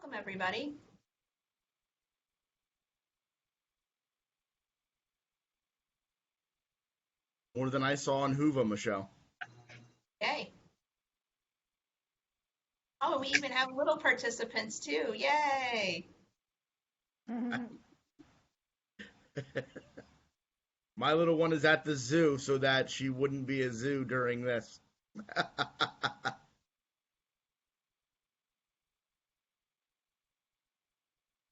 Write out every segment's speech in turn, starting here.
Welcome, everybody. More than I saw in Hoover, Michelle. Yay. Oh, we even have little participants too. Yay. My little one is at the zoo so that she wouldn't be a zoo during this.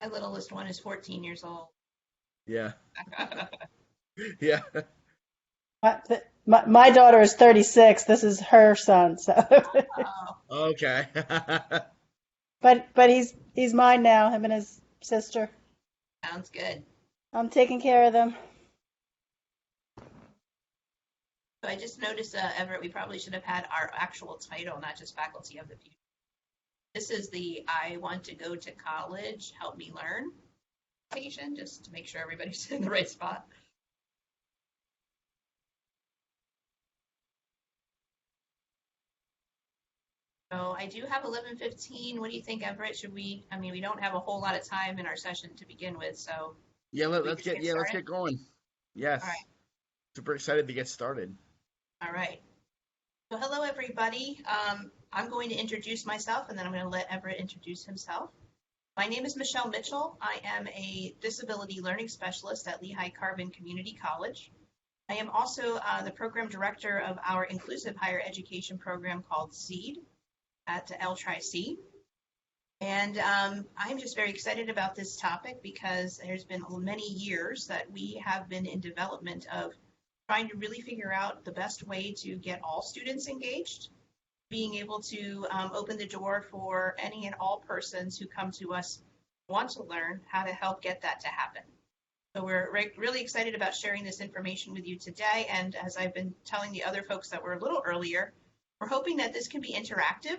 My littlest one is 14 years old. Yeah, yeah. My daughter is 36. This is her son. So, Oh, Okay. but he's mine now. Him and his sister. sounds good. I'm taking care of them. So I just noticed, Everett, we probably should have had our actual title, not just Faculty of the Future. This is the I Want to Go to College, Help Me Learn presentation, just to make sure everybody's in the right spot. So I do have 11:15. What do you think, Everett? Should we, I mean, we don't have a whole lot of time in our session to begin with, so Yeah, we let's just get get let's started? get going. All right. Yes. Super excited to get started. All right. So hello, everybody. I'm going to introduce myself, and then I'm going to let Everett introduce himself. My name is Michelle Mitchell. I am a disability learning specialist at Lehigh Carbon Community College. I am also the program director of our inclusive higher education program called SEED at LTRI-C. And I'm just very excited about this topic because there's been many years that we have been in development of trying to really figure out the best way to get all students engaged, being able to open the door for any and all persons who come to us want to learn how to help get that to happen. So we're really excited about sharing this information with you today. And as I've been telling the other folks that were a little earlier, we're hoping that this can be interactive.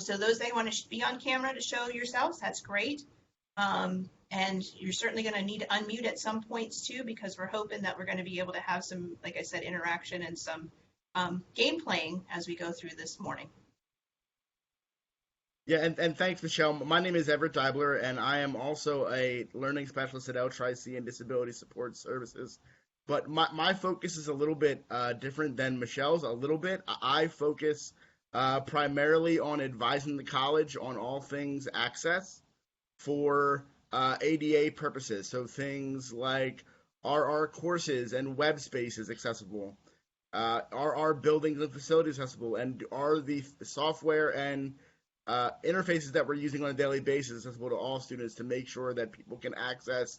So those that want to be on camera to show yourselves, that's great. And you're certainly going to need to unmute at some points too, because we're hoping that we're going to be able to have some, like I said, interaction and some game playing as we go through this morning. Yeah, and thanks, Michelle. My name is Everett Deibler, and I am also a learning specialist at LTRI-C and Disability Support Services. But my focus is a little bit different than Michelle's, a little bit. I focus primarily on advising the college on all things access for ADA purposes. So things like are our courses and web spaces accessible? Are our buildings and facilities accessible? And are the software and interfaces that we're using on a daily basis accessible to all students to make sure that people can access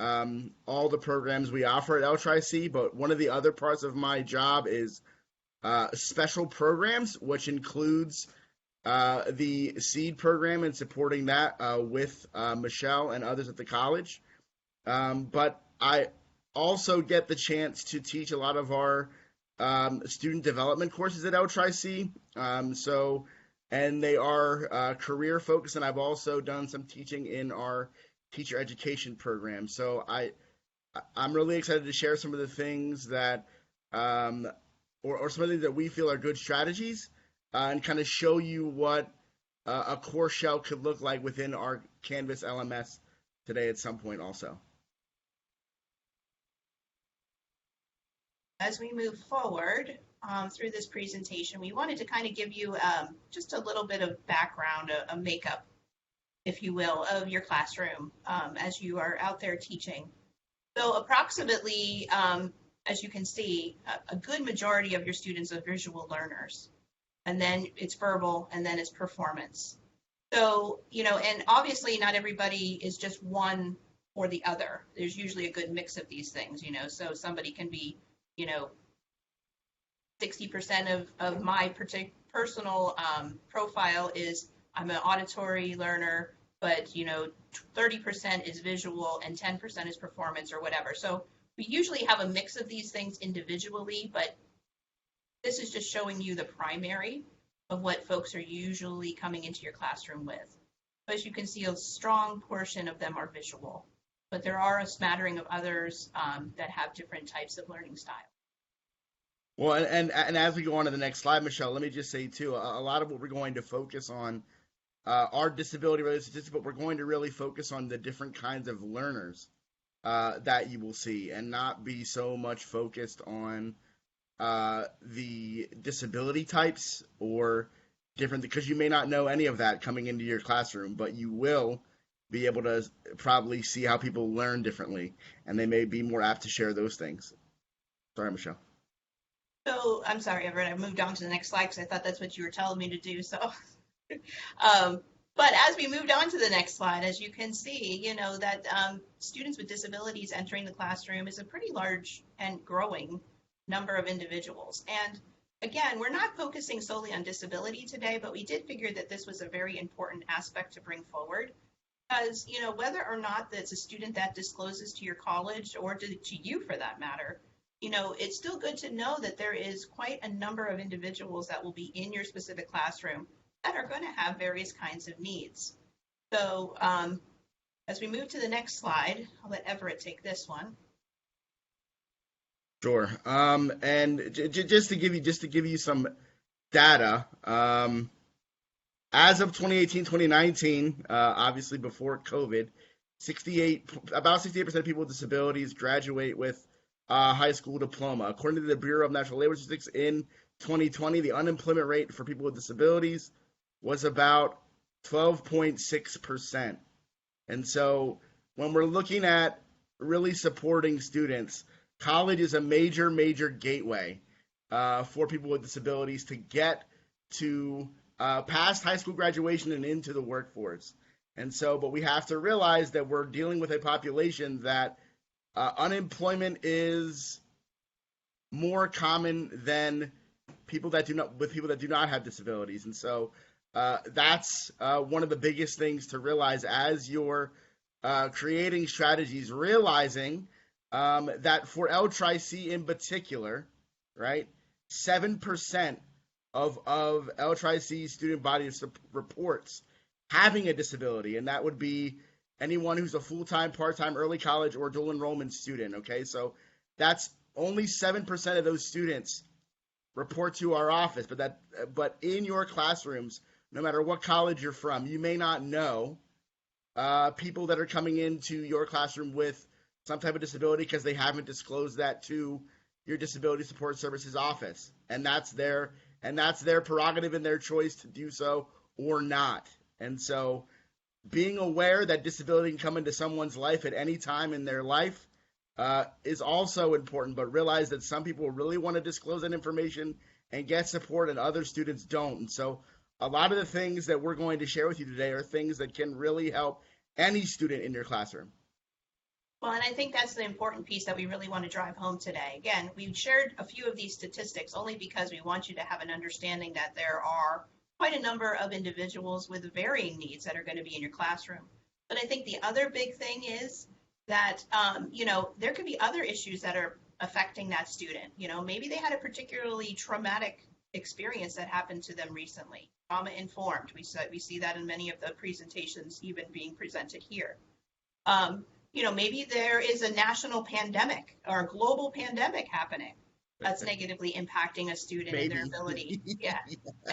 all the programs we offer at LTRI-C? But one of the other parts of my job is special programs, which includes the SEED program and supporting that with Michelle and others at the college. But I also get the chance to teach a lot of our student development courses at LTRI-C. And they are career focused, and I've also done some teaching in our teacher education program. So I'm really excited to share some of the things that or some of the things that we feel are good strategies and kind of show you what a course shell could look like within our Canvas LMS today at some point also. As we move forward through this presentation, we wanted to kind of give you just a little bit of background, a makeup, if you will, of your classroom as you are out there teaching. So approximately, as you can see, a good majority of your students are visual learners. And then it's verbal, and then it's performance. So, and obviously not everybody is just one or the other. There's usually a good mix of these things, so somebody can be, 60% of my personal profile is I'm an auditory learner, but 30% is visual and 10% is performance or whatever. So we usually have a mix of these things individually, but this is just showing you the primary of what folks are usually coming into your classroom with. But as you can see, a strong portion of them are visual, but there are a smattering of others that have different types of learning styles. Well, and as we go on to the next slide, Michelle, let me just say too, a lot of what we're going to focus on are disability-related statistics, but we're going to really focus on the different kinds of learners that you will see, and not be so much focused on the disability types or different, because you may not know any of that coming into your classroom, but you will be able to probably see how people learn differently, and they may be more apt to share those things. Sorry, Michelle. So I'm sorry, Everett, I moved on to the next slide because I thought that's what you were telling me to do. So, but as we moved on to the next slide, as you can see, that students with disabilities entering the classroom is a pretty large and growing number of individuals. And again, we're not focusing solely on disability today, but we did figure that this was a very important aspect to bring forward. Because, whether or not that's a student that discloses to your college or to you for that matter, it's still good to know that there is quite a number of individuals that will be in your specific classroom that are going to have various kinds of needs. So as we move to the next slide, I'll let Everett take this one. Sure. And just to give you some data, as of 2018, 2019, obviously before COVID, about 68% of people with disabilities graduate with a high school diploma. According to the Bureau of National Labor Statistics, in 2020, the unemployment rate for people with disabilities was about 12.6%. And so when we're looking at really supporting students, college is a major, major gateway for people with disabilities to get to past high school graduation and into the workforce. And so, but we have to realize that we're dealing with a population that unemployment is more common than people that do not have disabilities. And so that's one of the biggest things to realize as you're creating strategies, realizing that for L-Tri-C in particular, right, 7% of L-Tri-C student body reports having a disability, and that would be anyone who's a full-time, part-time, early college, or dual enrollment student, okay? So that's only 7% of those students report to our office, but in your classrooms, no matter what college you're from, you may not know people that are coming into your classroom with some type of disability because they haven't disclosed that to your disability support services office, and that's their prerogative and their choice to do so or not. And so being aware that disability can come into someone's life at any time in their life is also important, but realize that some people really want to disclose that information and get support and other students don't. And so a lot of the things that we're going to share with you today are things that can really help any student in your classroom. Well, and I think that's the important piece that we really want to drive home today. Again, we've shared a few of these statistics only because we want you to have an understanding that there are quite a number of individuals with varying needs that are going to be in your classroom. But I think the other big thing is that, there could be other issues that are affecting that student. Maybe they had a particularly traumatic experience that happened to them recently, trauma-informed. We see that in many of the presentations even being presented here. Maybe there is a national pandemic or a global pandemic happening that's negatively impacting a student and their ability,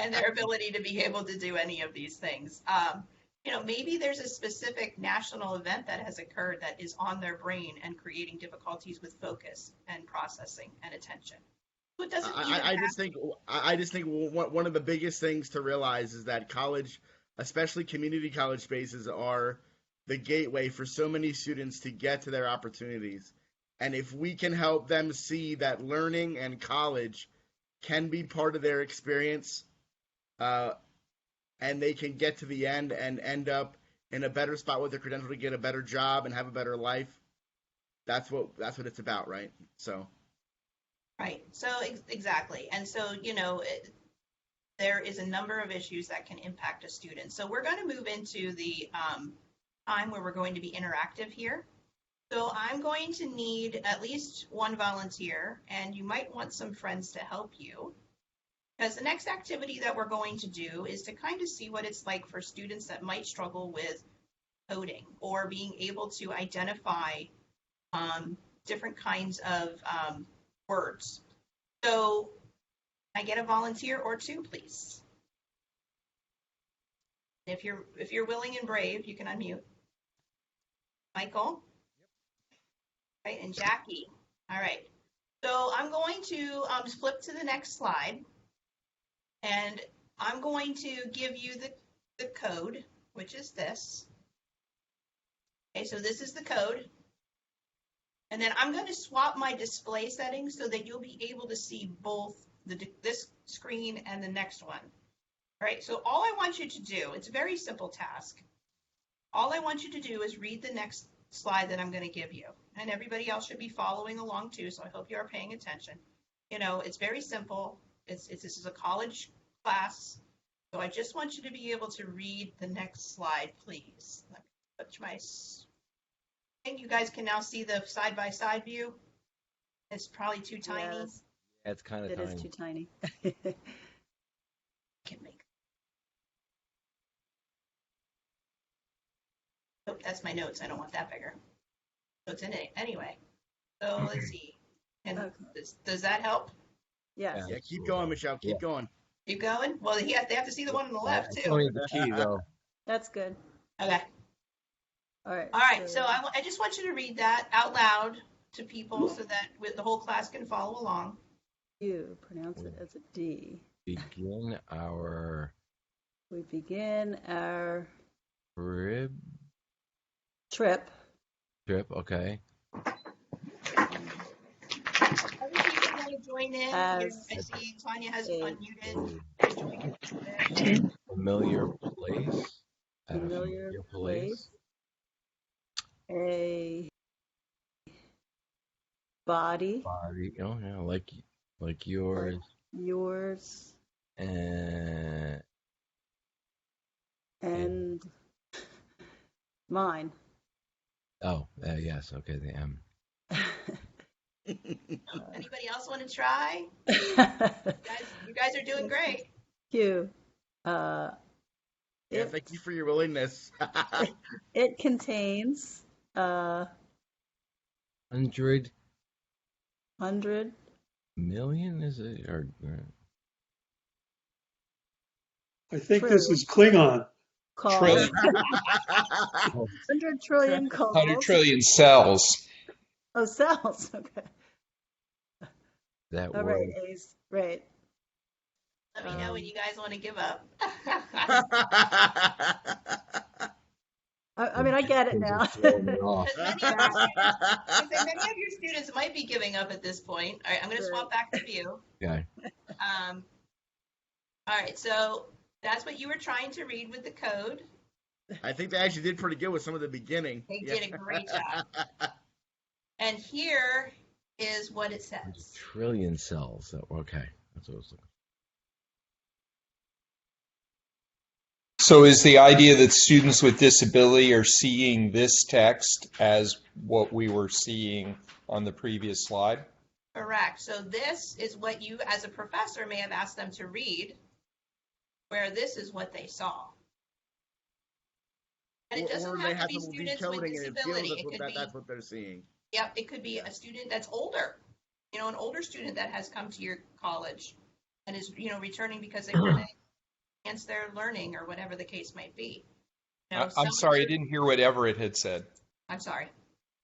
and their ability to be able to do any of these things. Maybe there's a specific national event that has occurred that is on their brain and creating difficulties with focus and processing and attention. So it doesn't. I just think one of the biggest things to realize is that college, especially community college spaces, are the gateway for so many students to get to their opportunities. And if we can help them see that learning and college can be part of their experience, and they can get to the end and end up in a better spot with their credential to get a better job and have a better life, that's what it's about, right? So. Right. So exactly. And so, there is a number of issues that can impact a student. So we're going to move into the time where we're going to be interactive here. So I'm going to need at least one volunteer, and you might want some friends to help you. Because the next activity that we're going to do is to kind of see what it's like for students that might struggle with coding or being able to identify different kinds of words. So can I get a volunteer or two, please? If you're willing and brave, you can unmute. Michael? Right, and Jackie. All right. So I'm going to flip to the next slide, and I'm going to give you the code, which is this. Okay, so this is the code. And then I'm going to swap my display settings so that you'll be able to see both this screen and the next one. All right, so all I want you to do, it's a very simple task. All I want you to do is read the next slide that I'm going to give you. And everybody else should be following along too, so I hope you are paying attention. You know, it's very simple. This is a college class, so I just want you to be able to read the next slide, please. Let me put my... You guys can now see the side-by-side view. It's probably too tiny. Yes. Yeah, it's kind of tiny. It is too tiny. Can make. Oh, that's my notes. I don't want that bigger. So it's in it anyway. So let's see. And Okay. does that help? Yes. Yeah, keep going, Michelle. Keep going. Keep going. Well, they have to see the one on the left It's too. only the key though. That's good. Okay. All right. All right. So I just want you to read that out loud to people so that the whole class can follow along. You pronounce it as a D. Begin our We begin our trip. trip Okay. Other people want to join in. As I see Tanya has a unmuted. Familiar place. At a familiar place. A body. Body. Oh yeah, like yours. Yours And and mine. oh yes. Okay. The M. Anybody else want to try? You guys are doing great. Q. Yeah, It, thank you for your willingness. it contains 100 100 million, is it? Or I think this True. is Klingon. calls. Trillion. 100 trillion 100 calls. trillion cells. Oh, cells. Okay. that All word? right, Ace. Right. Let me know when you guys want to give up. I mean, I get it now. Throwing me off. Because many of your students might be giving up at this point. All right, I'm going to swap back to view. Okay. All right, so that's what you were trying to read with the code. I think they actually did pretty good with some of the beginning. They did a great job. And here is what it 100 says. trillion cells. Okay. That's what I was looking. So is the idea that students with disability are seeing this text as what we were seeing on the previous slide? Correct. So this is what you, as a professor, may have asked them to read, where this is what they saw. And it doesn't Or they have to have be trouble students with decoding and it feels disability. It could be, that's what they're seeing. yep, it could be a student that's older, you know, an older student that has come to your college and is, you know, returning because they want to enhance their learning or whatever the case might be. You know, I'm sorry, I didn't hear what Everett had said. I'm sorry.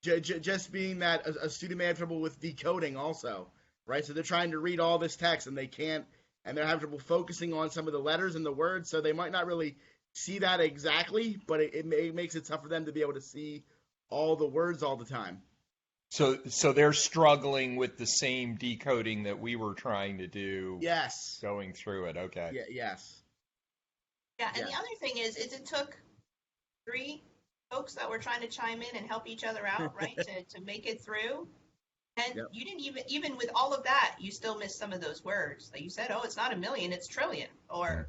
Just being that a student may have trouble with decoding also, right? So they're trying to read all this text and they can't, and they're having trouble focusing on some of the letters and the words, so they might not really see that exactly, but it makes it tough for them to be able to see all the words all the time. So they're struggling with the same decoding that we were trying to do. Yes. Going through it. Okay. Yeah. Yes. Yeah, and Yeah. the other thing is it took 3 folks that were trying to chime in and help each other out, right, to make it through. And Yep. you didn't even with all of that, you still missed some of those words. Like you said, oh, it's not a million, it's trillion. Or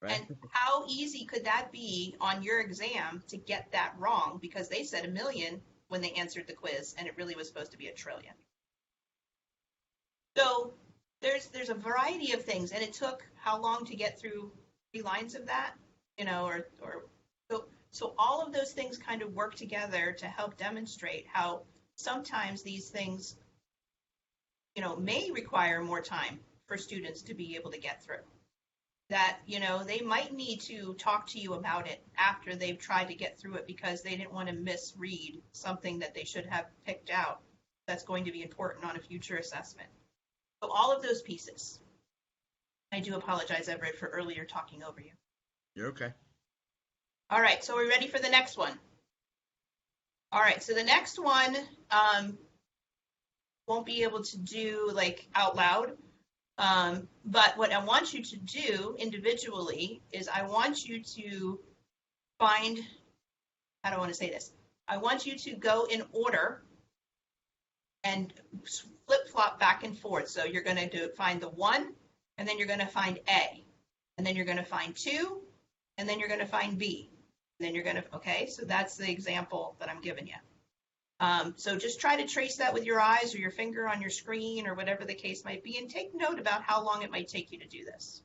Right. and how easy could that be on your exam to get that wrong? Because they said a million when they answered the quiz, and it really was supposed to be a trillion. So there's a variety of things, and it took how long to get through 3 lines of that, you know, or so all of those things kind of work together to help demonstrate how sometimes these things, you know, may require more time for students to be able to get through. that, they might need to talk to you about it after they've tried to get through it because they didn't want to misread something that they should have picked out that's going to be important on a future assessment. So all of those pieces. I do apologize, Everett, for earlier talking over you. You're okay. All right, so we're ready for the next one. All right, so the next one won't be able to do like out loud. But what I want you to do individually is I want you to find, how do I want to say this? I want you to go in order and flip-flop back and forth. So you're going to find the 1, and then you're going to find A, and then you're going to find 2, and then you're going to find B. And then you're going to, okay, so that's the example that I'm giving you. So just try to trace that with your eyes or your finger on your screen or whatever the case might be, and take note about how long it might take you to do this.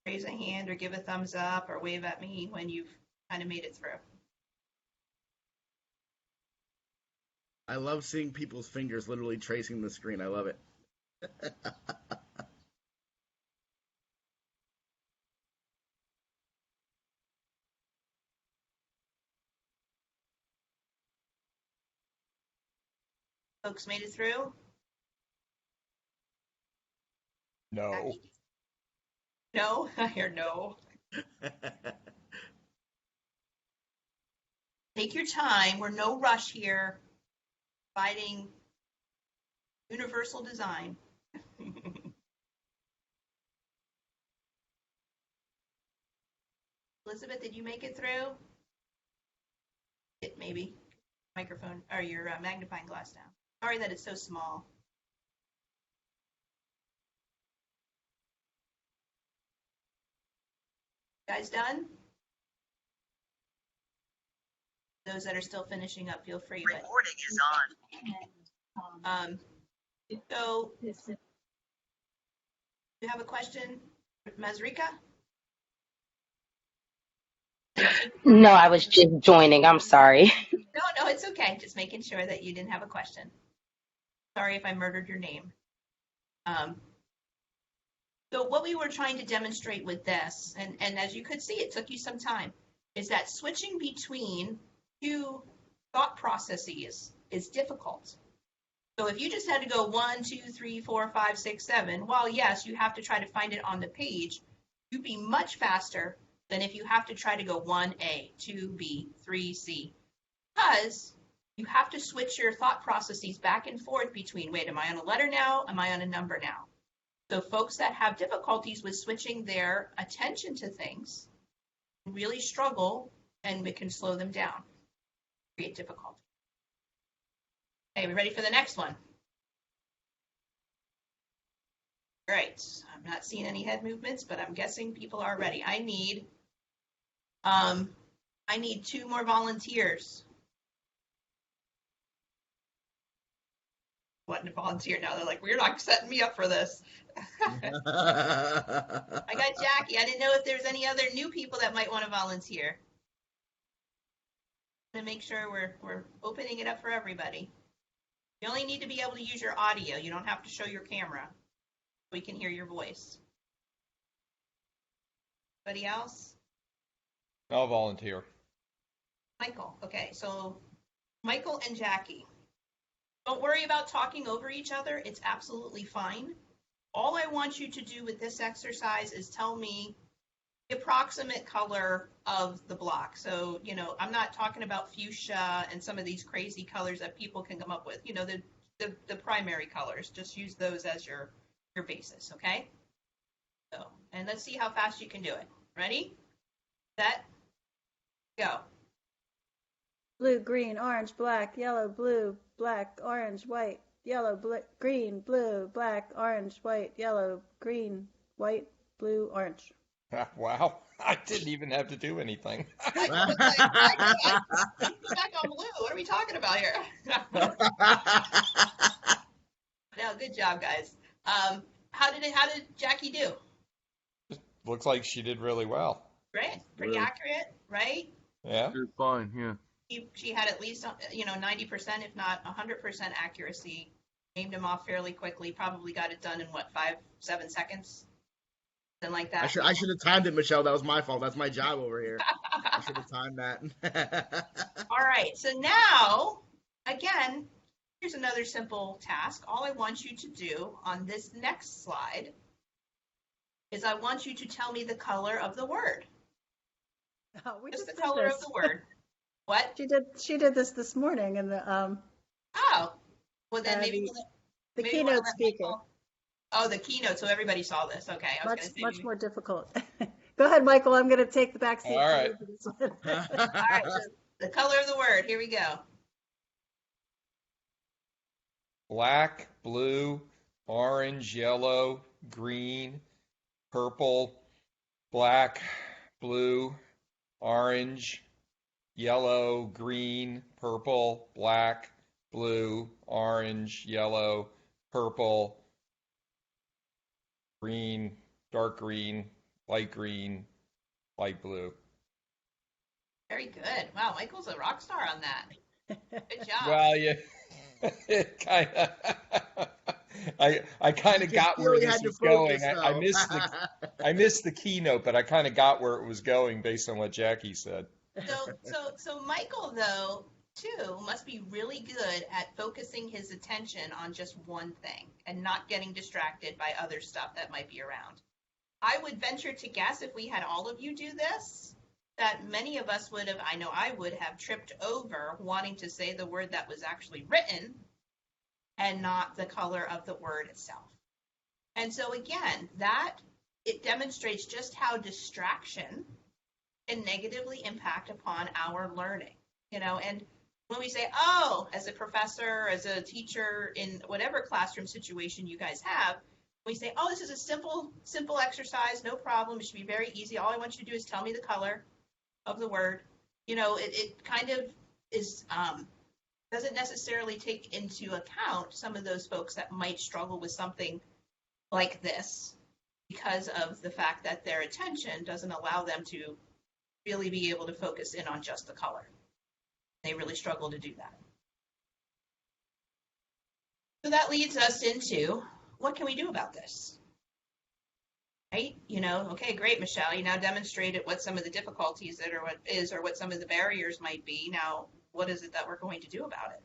Raise a hand or give a thumbs up or wave at me when you've kind of made it through. I love seeing people's fingers literally tracing the screen. I love it. Folks made it through? No. No? I hear no. Take your time. We're no rush here. Providing universal design. Elizabeth, did you make it through? Maybe. Microphone or your magnifying glass down. Sorry that it's so small. Guys done? Those that are still finishing up, feel free. Recording is on. So, you have a question, Mazrika? No, I was just joining. I'm sorry. No, it's okay. Just making sure that you didn't have a question. Sorry if I murdered your name. So what we were trying to demonstrate with this, and as you could see, it took you some time, is that switching between two thought processes is difficult. So if you just had to go 1, 2, 3, 4, 5, 6, 7, while yes, you have to try to find it on the page, you'd be much faster than if you have to try to go 1A, 2B, 3C, because you have to switch your thought processes back and forth between, wait, am I on a letter now? Am I on a number now? So folks that have difficulties with switching their attention to things really struggle, and we can slow them down, create difficulty. Okay, we ready for the next one? All right, I'm not seeing any head movements, but I'm guessing people are ready. I need 2 more volunteers. Wanting to volunteer now. They're like, we're not setting me up for this. I got Jackie. I didn't know if there's any other new people that might want to volunteer. To make sure we're opening it up for everybody. You only need to be able to use your audio. You don't have to show your camera. We can hear your voice. Anybody else? I'll volunteer. Michael. Okay, so Michael and Jackie. Don't worry about talking over each other. It's absolutely fine. All I want you to do with this exercise is tell me the approximate color of the block. So, I'm not talking about fuchsia and some of these crazy colors that people can come up with. The primary colors. Just use those as your basis, okay? So, and let's see how fast you can do it. Ready? Set. Go. Blue, green, orange, black, yellow, blue, black, orange, white, yellow, green, blue, black, orange, white, yellow, green, white, blue, orange. Wow, I didn't even have to do anything. Michael was like, he's back on blue. What are we talking about here? No, good job, guys. How did Jackie do? Looks like she did really well. Great, pretty Really? accurate, right? Yeah. Did fine, yeah. She had at least 90%, if not 100% accuracy. Named him off fairly quickly. Probably got it done in what 5-7 seconds, something like that. I should have timed it, Michelle. That was my fault. That's my job over here. I should have timed that. All right, so now, again, here's another simple task. All I want you to do on this next slide is I want you to tell me the color of the word. Oh, we Just the did color this. of the word. What? She did this morning in the Oh, well then maybe the maybe keynote we'll let speaker. Michael- Oh, the keynote, so everybody saw this. Okay, I was Much going to say. much more difficult. Go ahead, Michael. I'm going to take the back seat. All right. for this one. All right, so the color of the word. Here we go. Black, blue, orange, yellow, green, purple, black, blue, orange, yellow, green, purple, black, blue, orange, yellow, purple, green, dark green, light blue. Very good. Wow, Michael's a rock star on that. Good job. Well, yeah, it kind of. I kind of got where Really this had to was going. focus, I though. I missed the keynote, but I kind of got where it was going based on what Jackie said. So Michael, though, too, must be really good at focusing his attention on just one thing and not getting distracted by other stuff that might be around. I would venture to guess if we had all of you do this, that many of us would have, I know I would have tripped over wanting to say the word that was actually written and not the color of the word itself. And so again, it demonstrates just how distraction can negatively impact upon our learning, and when we say, oh, as a professor, as a teacher, in whatever classroom situation you guys have, we say, oh, this is a simple exercise, no problem, it should be very easy. All I want you to do is tell me the color of the word. It kind of is, doesn't necessarily take into account some of those folks that might struggle with something like this because of the fact that their attention doesn't allow them to really be able to focus in on just the color. They really struggle to do that. So that leads us into, what can we do about this? Right? Okay, great, Michelle. You now demonstrated what some of the difficulties or what some of the barriers might be. Now, what is it that we're going to do about it?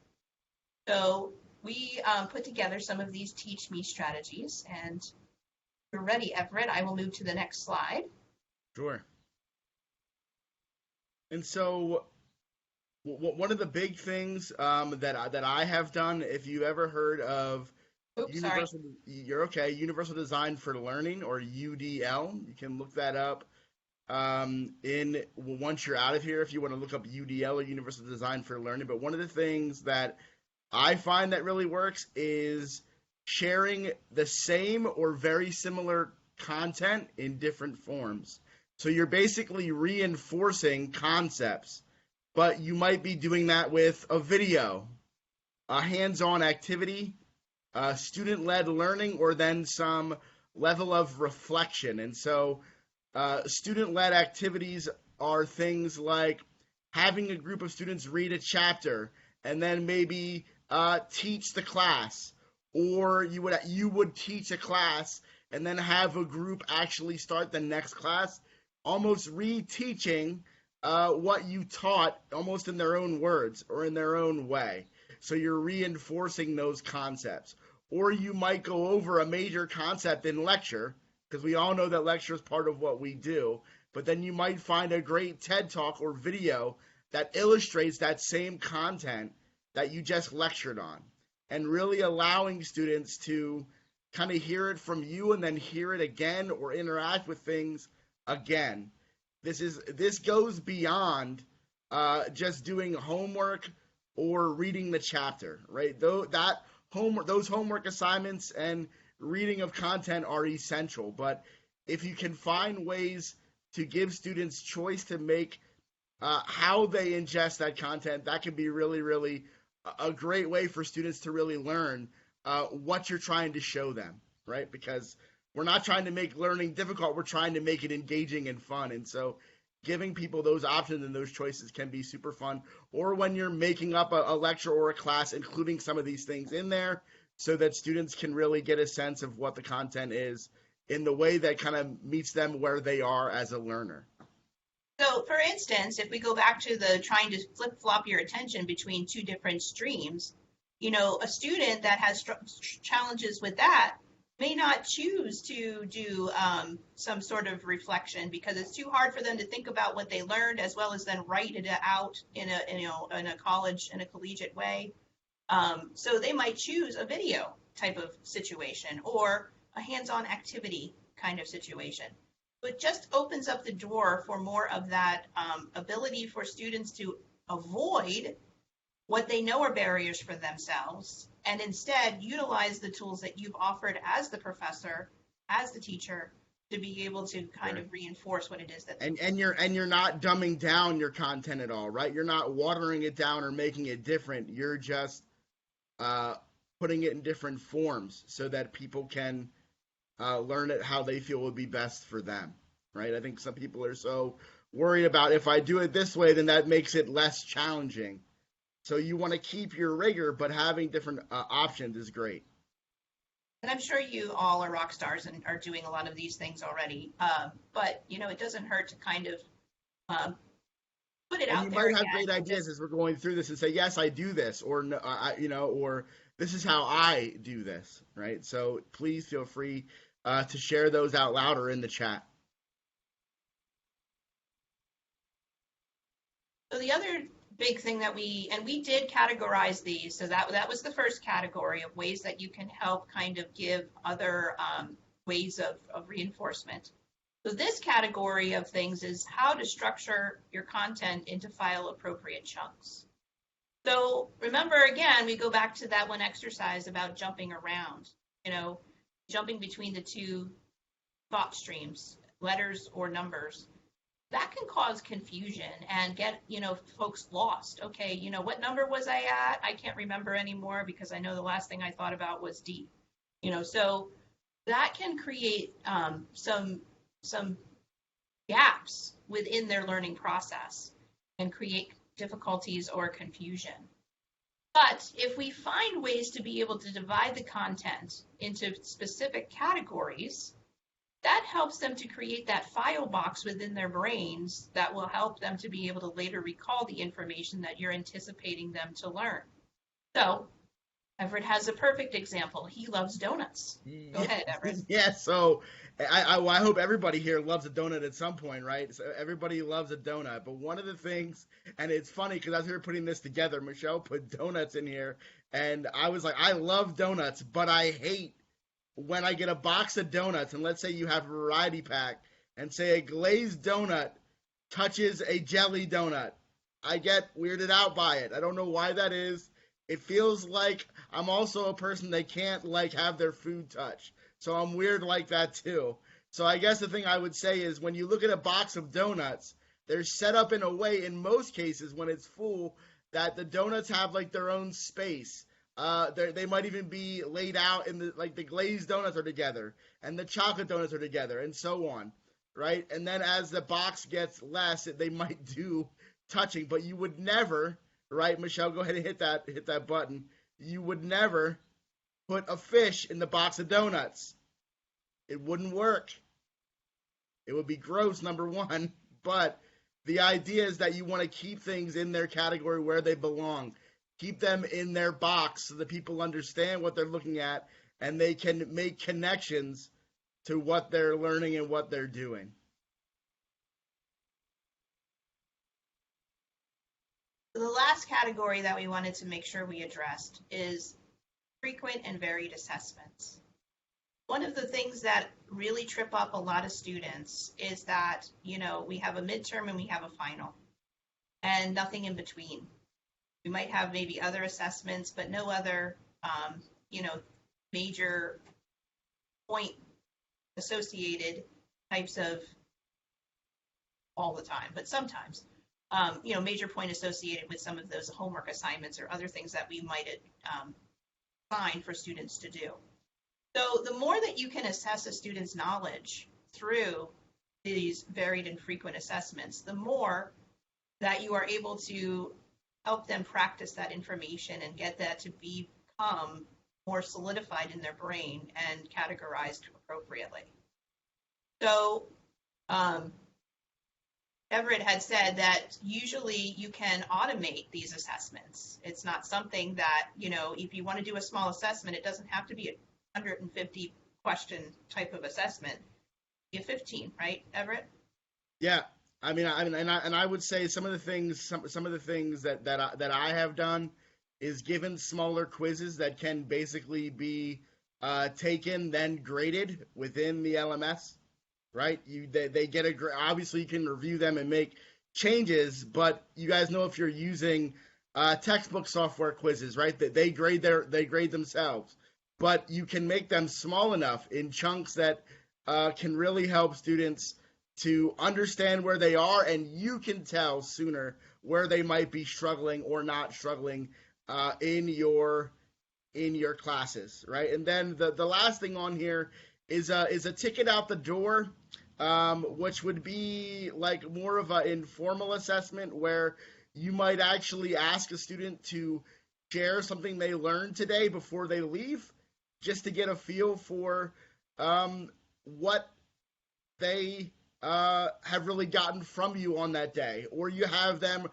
So we put together some of these Teach Me strategies, and if you're ready, Everett, I will move to the next slide. Sure. And so, one of the big things that I have done, if you ever heard of Universal Design for Learning, or UDL, you can look that up. Once you're out of here, if you want to look up UDL, or Universal Design for Learning. But one of the things that I find that really works is sharing the same or very similar content in different forms. So you're basically reinforcing concepts, but you might be doing that with a video, a hands-on activity, student-led learning, or then some level of reflection. And so student-led activities are things like having a group of students read a chapter and then maybe teach the class, or you would teach a class and then have a group actually start the next class, almost reteaching what you taught almost in their own words or in their own way. So you're reinforcing those concepts. Or you might go over a major concept in lecture, because we all know that lecture is part of what we do, but then you might find a great TED Talk or video that illustrates that same content that you just lectured on, and really allowing students to kind of hear it from you and then hear it again or interact with things again. This goes beyond just doing homework or reading the chapter, right? Though that those homework assignments and reading of content are essential. But if you can find ways to give students choice to make how they ingest that content, that can be really, really a great way for students to really learn what you're trying to show them, right? Because we're not trying to make learning difficult, we're trying to make it engaging and fun. And so giving people those options and those choices can be super fun. Or when you're making up a lecture or a class, including some of these things in there so that students can really get a sense of what the content is in the way that kind of meets them where they are as a learner. So, for instance, if we go back to the trying to flip-flop your attention between two different streams, a student that has challenges with that may not choose to do some sort of reflection because it's too hard for them to think about what they learned as well as then write it out in a collegiate way. So they might choose a video type of situation or a hands-on activity kind of situation. It just opens up the door for more of that ability for students to avoid what they know are barriers for themselves and instead utilize the tools that you've offered as the professor, as the teacher, to be able to kind of reinforce what it is that and you're not dumbing down your content at all, right? You're not watering it down or making it different. You're just putting it in different forms so that people can learn it how they feel would be best for them, right? I think some people are so worried about if I do it this way, then that makes it less challenging. So you want to keep your rigor, but having different options is great. And I'm sure you all are rock stars and are doing a lot of these things already. But it doesn't hurt to kind of put it out there. You might have great ideas as we're going through this and say, yes, I do this, or no, or this is how I do this, right? So please feel free to share those out loud or in the chat. So the other big thing that we did categorize these, so that was the first category of ways that you can help kind of give other ways of reinforcement. So this category of things is how to structure your content into file appropriate chunks. So remember, again, we go back to that one exercise about jumping around, jumping between the two thought streams, letters or numbers. That can cause confusion and get, folks lost. Okay, what number was I at? I can't remember anymore because I know the last thing I thought about was D. So that can create some gaps within their learning process and create difficulties or confusion. But if we find ways to be able to divide the content into specific categories, that helps them to create that file box within their brains that will help them to be able to later recall the information that you're anticipating them to learn. So Everett has a perfect example. He loves donuts. Go ahead, Everett. Yeah, so I hope everybody here loves a donut at some point, right? So everybody loves a donut. But one of the things, and it's funny because as we were putting this together, Michelle put donuts in here, and I was like, I love donuts, but I hate when I get a box of donuts, and let's say you have a variety pack, and say a glazed donut touches a jelly donut. I get weirded out by it. I don't know why that is. It feels like I'm also a person that can't have their food touch. So I'm weird like that too. So I guess the thing I would say is when you look at a box of donuts, they're set up in a way in most cases when it's full that the donuts have their own space. They might even be laid out in the glazed donuts are together and the chocolate donuts are together and so on, right? And then as the box gets less, they might do touching, but you would never, right, Michelle, go ahead and hit that button. You would never put a fish in the box of donuts. It wouldn't work. It would be gross, number one, but the idea is that you want to keep things in their category where they belong. Keep them in their box so that people understand what they're looking at and they can make connections to what they're learning and what they're doing. The last category that we wanted to make sure we addressed is frequent and varied assessments. One of the things that really trip up a lot of students is that, we have a midterm and we have a final and nothing in between. We might have maybe other assessments, but no other, major point associated types of, all the time, but sometimes, major point associated with some of those homework assignments or other things that we might assign for students to do. So the more that you can assess a student's knowledge through these varied and frequent assessments, the more that you are able to help them practice that information and get that to become more solidified in their brain and categorized appropriately. So Everett had said that usually you can automate these assessments. It's not something that, if you want to do a small assessment, it doesn't have to be a 150 question type of assessment. Be a 15, right, Everett? Yeah, I would say some of the things that I have done is given smaller quizzes that can basically be taken then graded within the LMS, right? They get obviously you can review them and make changes, but you guys know if you're using textbook software quizzes, right? That they grade themselves, but you can make them small enough in chunks that can really help students to understand where they are, and you can tell sooner where they might be struggling or not struggling in your classes, right? And then the last thing on here is a ticket out the door, which would be like more of an informal assessment where you might actually ask a student to share something they learned today before they leave, just to get a feel for what they have really gotten from you on that day, or you have them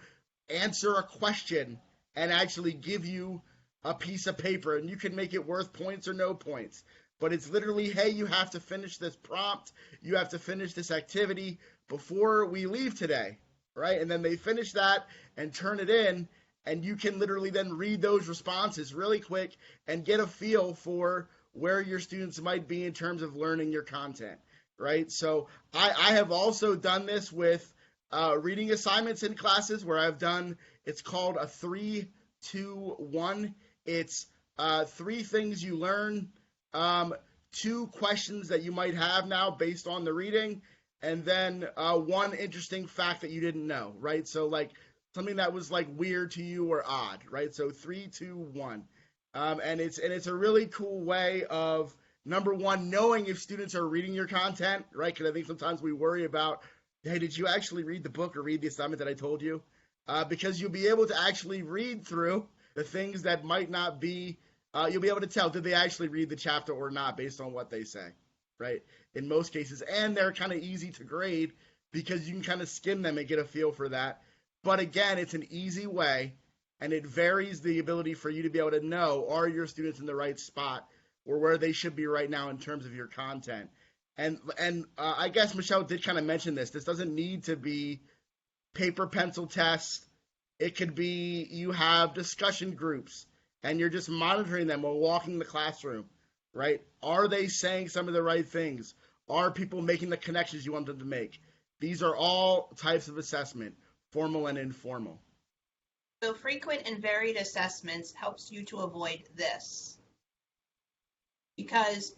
answer a question and actually give you a piece of paper, and you can make it worth points or no points. But it's literally, hey, you have to finish this prompt, you have to finish this activity before we leave today, right? And then they finish that and turn it in, and you can literally then read those responses really quick and get a feel for where your students might be in terms of learning your content, right? So I have also done this with reading assignments in classes where it's called a 3-2-1. It's 3 things you learn, 2 questions that you might have now based on the reading, and then 1 interesting fact that you didn't know, right? So like something that was like weird to you or odd, right? So 3, 2, 1. And it's a really cool way of, number one, knowing if students are reading your content, right? Because I think sometimes we worry about, hey, did you actually read the book or read the assignment that I told you? Because you'll be able to actually read through the things that might not be, you'll be able to tell, did they actually read the chapter or not based on what they say, right? In most cases. And they're kind of easy to grade because you can kind of skim them and get a feel for that. But again, it's an easy way, and it varies the ability for you to be able to know, are your students in the right spot or where they should be right now in terms of your content. And I guess Michelle did kind of mention this. This doesn't need to be paper pencil tests. It could be you have discussion groups and you're just monitoring them while walking the classroom, right? Are they saying some of the right things? Are people making the connections you want them to make? These are all types of assessment, formal and informal. So frequent and varied assessments helps you to avoid this. Because,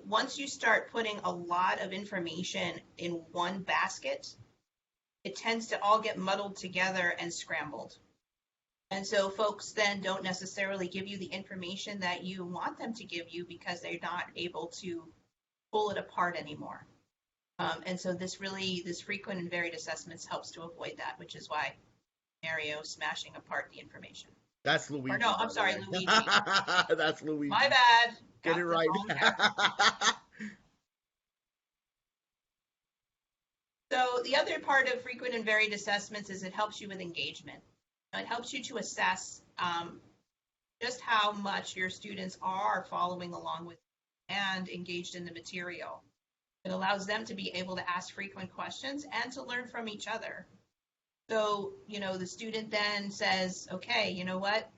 once you start putting a lot of information in one basket, it tends to all get muddled together and scrambled. And so folks then don't necessarily give you the information that you want them to give you because they're not able to pull it apart anymore. And so this frequent and varied assessments helps to avoid that, which is why Mario smashing apart the information. That's Luigi. Or no, I'm sorry, Luigi. That's Luigi. My bad. Get it right. So the other part of frequent and varied assessments is it helps you with engagement. It helps you to assess just how much your students are following along with and engaged in the material. It allows them to be able to ask frequent questions and to learn from each other. So, the student then says, okay, you know what?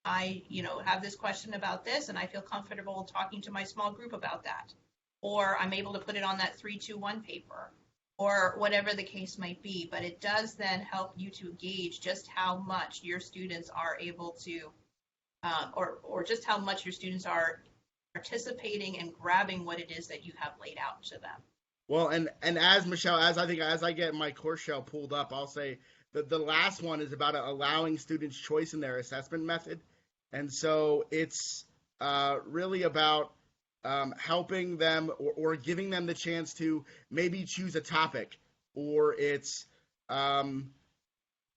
I, have this question about this and I feel comfortable talking to my small group about that. Or I'm able to put it on that 3-2-1 paper or whatever the case might be. But it does then help you to gauge just how much your students are able to or just how much your students are participating and grabbing what it is that you have laid out to them. Well, and as Michelle, as I get my course shell pulled up, I'll say that the last one is about allowing students choice in their assessment method. And so it's really about helping them or giving them the chance to maybe choose a topic, or it's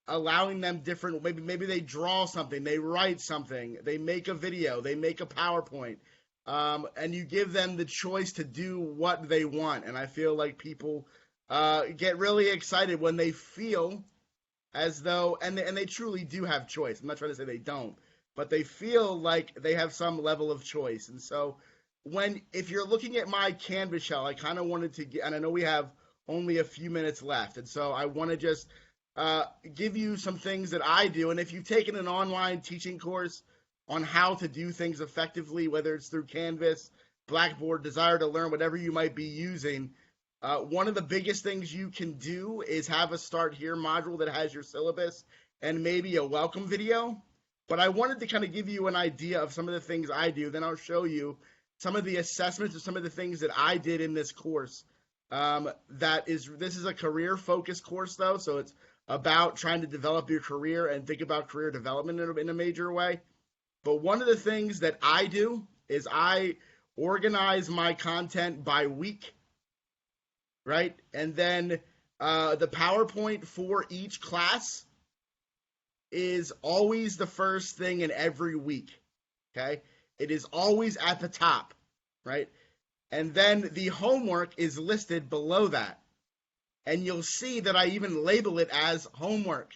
allowing them different, maybe they draw something, they write something, they make a video, they make a PowerPoint, and you give them the choice to do what they want. And I feel like people get really excited when they feel as though, and they truly do have choice. I'm not trying to say they don't, but they feel like they have some level of choice. And so if you're looking at my Canvas shell, I kind of wanted to get, and I know we have only a few minutes left, and so I want to just give you some things that I do. And if you've taken an online teaching course on how to do things effectively, whether it's through Canvas, Blackboard, Desire to Learn, whatever you might be using, one of the biggest things you can do is have a Start Here module that has your syllabus and maybe a welcome video. But I wanted to kind of give you an idea of some of the things I do. Then I'll show you some of the assessments of some of the things that I did in this course. This is a career-focused course, though, so it's about trying to develop your career and think about career development in a major way. But one of the things that I do is I organize my content by week, right? And then the PowerPoint for each class is always the first thing in every week, okay? It is always at the top, right? And then the homework is listed below that. And you'll see that I even label it as homework.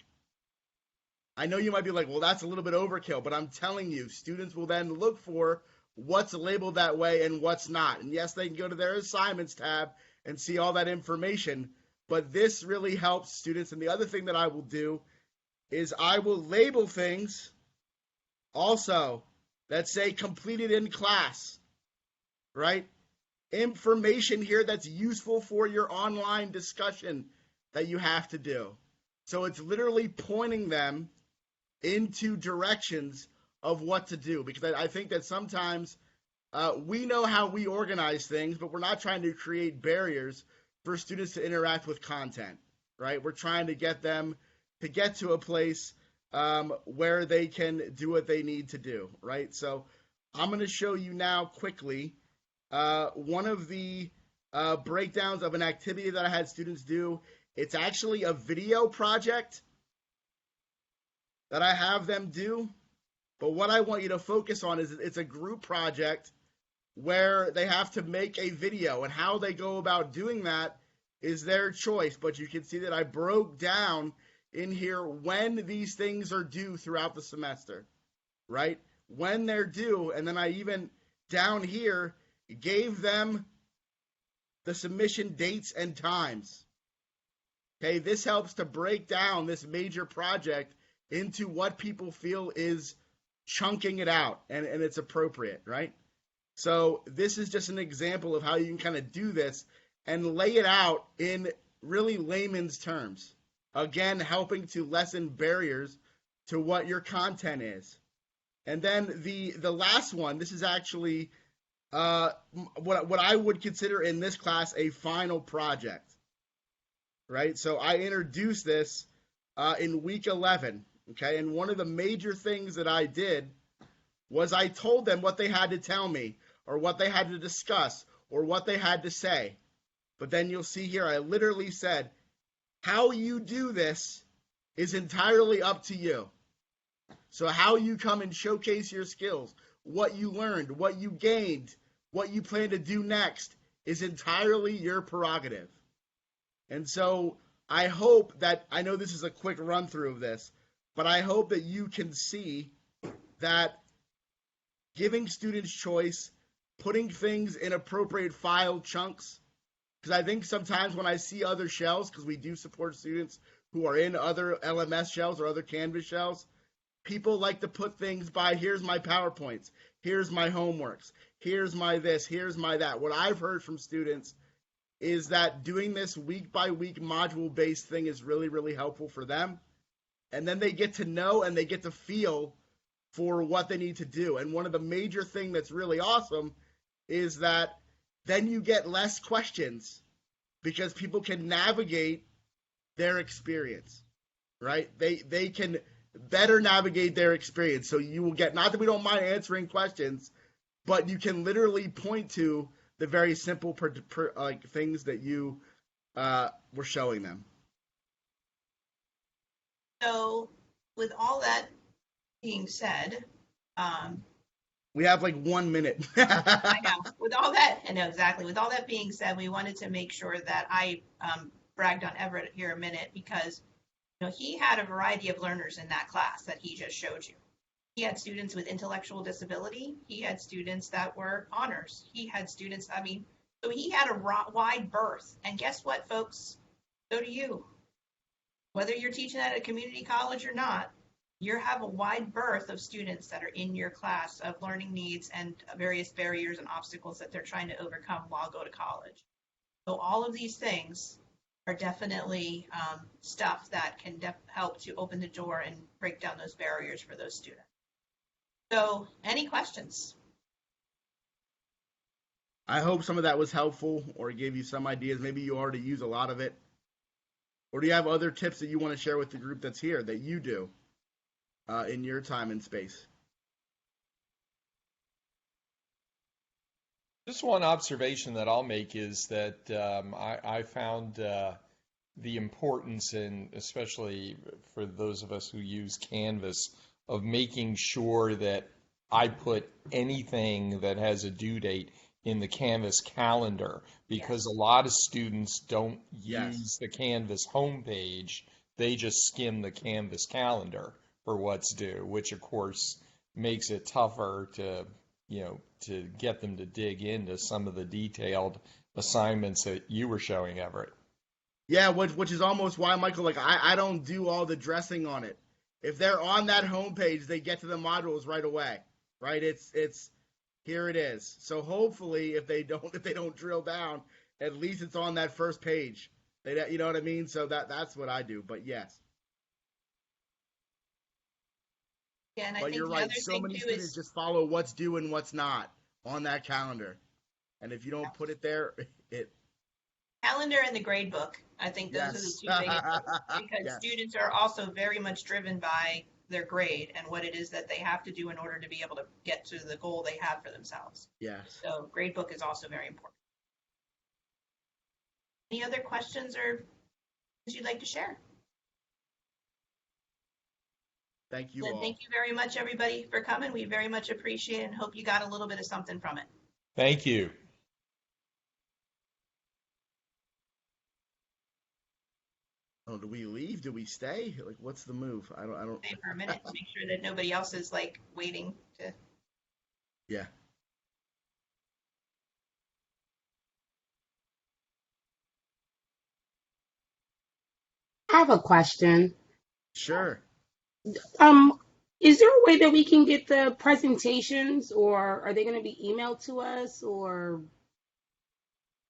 I know you might be like, well, that's a little bit overkill, but I'm telling you, students will then look for what's labeled that way and what's not. And yes, they can go to their assignments tab and see all that information, but this really helps students. And the other thing that I will do is I will label things also that say completed in class, right? Information here that's useful for your online discussion that you have to do. So it's literally pointing them into directions of what to do, because I think that sometimes we know how we organize things, but we're not trying to create barriers for students to interact with content, right? We're trying to get them to get to a place where they can do what they need to do, right? So I'm going to show you now quickly one of the breakdowns of an activity that I had students do. It's actually a video project that I have them do, but what I want you to focus on is it's a group project where they have to make a video, and how they go about doing that is their choice. But you can see that I broke down in here when these things are due throughout the semester, right? When they're due, and then I even down here gave them the submission dates and times. Okay, this helps to break down this major project into what people feel is chunking it out, and it's appropriate, right? So this is just an example of how you can kind of do this and lay it out in really layman's terms. Again, helping to lessen barriers to what your content is. And then the last one, this is actually what I would consider in this class a final project, right? So I introduced this in week 11, okay? And one of the major things that I did was I told them what they had to tell me, or what they had to discuss, or what they had to say. But then you'll see here, I literally said, how you do this is entirely up to you. So how you come and showcase your skills, what you learned, what you gained, what you plan to do next is entirely your prerogative. And so I hope that, I know this is a quick run through of this, but I hope that you can see that giving students choice, putting things in appropriate file chunks, because I think sometimes when I see other shells, because we do support students who are in other LMS shells or other Canvas shells, people like to put things by, here's my PowerPoints, here's my homeworks, here's my this, here's my that. What I've heard from students is that doing this week by week module based thing is really, really helpful for them. And then they get to know and they get to feel for what they need to do. And one of the major thing that's really awesome is that then you get less questions because people can navigate their experience, right? They can better navigate their experience. So you will get, not that we don't mind answering questions, but you can literally point to the very simple things that you were showing them. So with all that being said, we have like 1 minute. I know. With all that, I know exactly. With all that being said, we wanted to make sure that I bragged on Everett here a minute because he had a variety of learners in that class that he just showed you. He had students with intellectual disability. He had students that were honors. He had students, so he had a wide berth. And guess what, folks? So do you. Whether you're teaching at a community college or not, you have a wide berth of students that are in your class of learning needs and various barriers and obstacles that they're trying to overcome while go to college. So all of these things are definitely stuff that can help to open the door and break down those barriers for those students. So any questions? I hope some of that was helpful or gave you some ideas. Maybe you already use a lot of it. Or do you have other tips that you want to share with the group that's here that you do in your time and space? Just one observation that I'll make is that I found the importance, and especially for those of us who use Canvas, of making sure that I put anything that has a due date in the Canvas calendar, because a lot of students don't use the Canvas homepage. They just skim the Canvas calendar for what's due, which of course makes it tougher to get them to dig into some of the detailed assignments that you were showing, Everett. Yeah, which is almost why, Michael, like I don't do all the dressing on it. If they're on that homepage, they get to the modules right away, right? It's here it is. So hopefully, if they don't drill down, at least it's on that first page. You know what I mean? So that's what I do. But yes. Yeah, and I But think you're the right. other So thing many too students is just follow what's due and what's not on that calendar, and if you don't put it there, it. calendar and the grade book. I think those are the two biggest because students are also very much driven by their grade and what it is that they have to do in order to be able to get to the goal they have for themselves. Yes. So grade book is also very important. Any other questions or things you'd like to share? Thank you Then all. thank you very much, everybody, for coming. We very much appreciate it and hope you got a little bit of something from it. Thank you. Oh, do we leave? Do we stay? Like, what's the move? I don't. Stay for a minute to make sure that nobody else is like waiting to. Yeah. I have a question. Sure. Is there a way that we can get the presentations, or are they going to be emailed to us, or?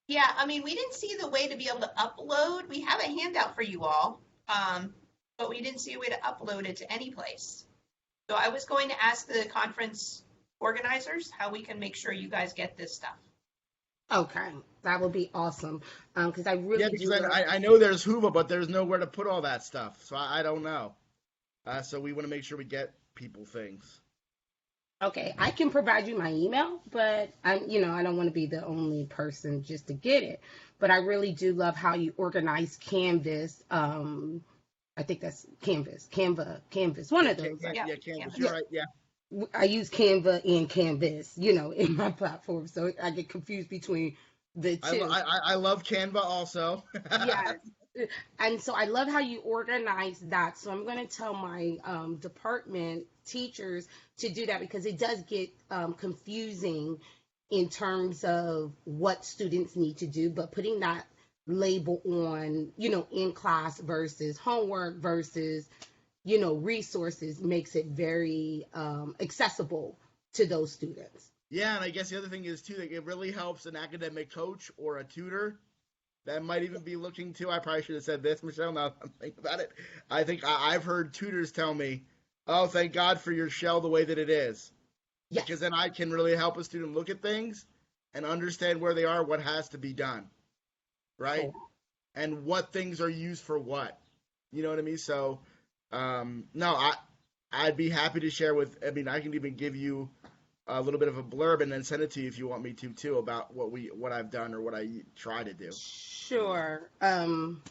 Yeah, I mean, we didn't see the way to be able to upload. We have a handout for you all, but we didn't see a way to upload it to any place. So I was going to ask the conference organizers how we can make sure you guys get this stuff. Okay, that would be awesome. Because I really because I know there's Hoover, but there's nowhere to put all that stuff, so I don't know. So we want to make sure we get people things. Okay, I can provide you my email, but I don't want to be the only person just to get it. But I really do love how you organize Canvas. I think that's Canvas, one of those. Yeah, Canvas. You're right. Yeah. I use Canva and Canvas, in my platform, so I get confused between the two. I love Canva also. Yes. And so I love how you organize that. So I'm going to tell my department teachers to do that because it does get confusing in terms of what students need to do, but putting that label on, in class versus homework versus, resources makes it very accessible to those students. Yeah, and I guess the other thing is, too, that it really helps an academic coach or a tutor that might even be looking to, I probably should have said this, Michelle, now I'm thinking about it. I think I've heard tutors tell me, Oh, thank God for your shell the way that it is. Yes. Because then I can really help a student look at things and understand where they are, what has to be done, right? Cool. And what things are used for what. You know what I mean? So, no, I'd be happy to share with. I mean, I can even give you a little bit of a blurb and then send it to you if you want me to too about what I've done or what I try to do. Sure. Wait, I'm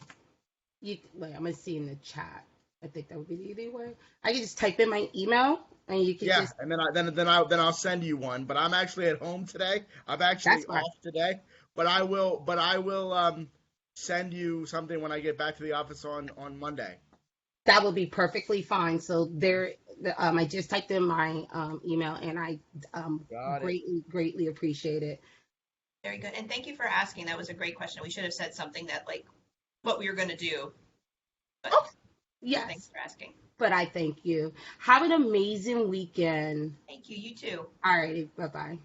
gonna see in the chat. I think that would be the easy way. I can just type in my email and you can Yeah, just. and then I'll send you one. But I'm actually at home today. I'm actually That's fine. off today. But I will send you something when I get back to the office on Monday. That would be perfectly fine. So I just typed in my email, and I Got it. greatly appreciate it. Very good. And thank you for asking. That was a great question. We should have said something that like what we were going to do. But Yes, thanks for asking. but I thank you. Have an amazing weekend. Thank you. You too. All righty, bye bye.